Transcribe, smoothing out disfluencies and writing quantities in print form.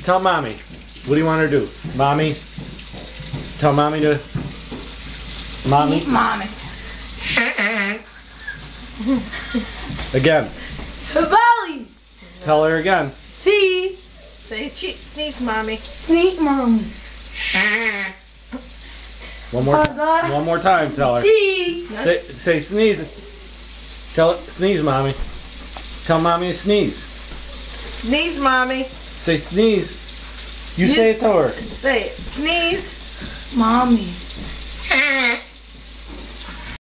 Tell mommy. What do you want her to do? Mommy? Tell mommy to... Mommy? Mommy. Again. Belly. Tell her again. See. Say sneeze, mommy. Sneak mommy. One more time, tell her. See. Say sneeze. Tell it, sneeze, mommy. Tell mommy to sneeze. Sneeze, mommy. Say sneeze. You say it to her. Say it. Sneeze. Mommy.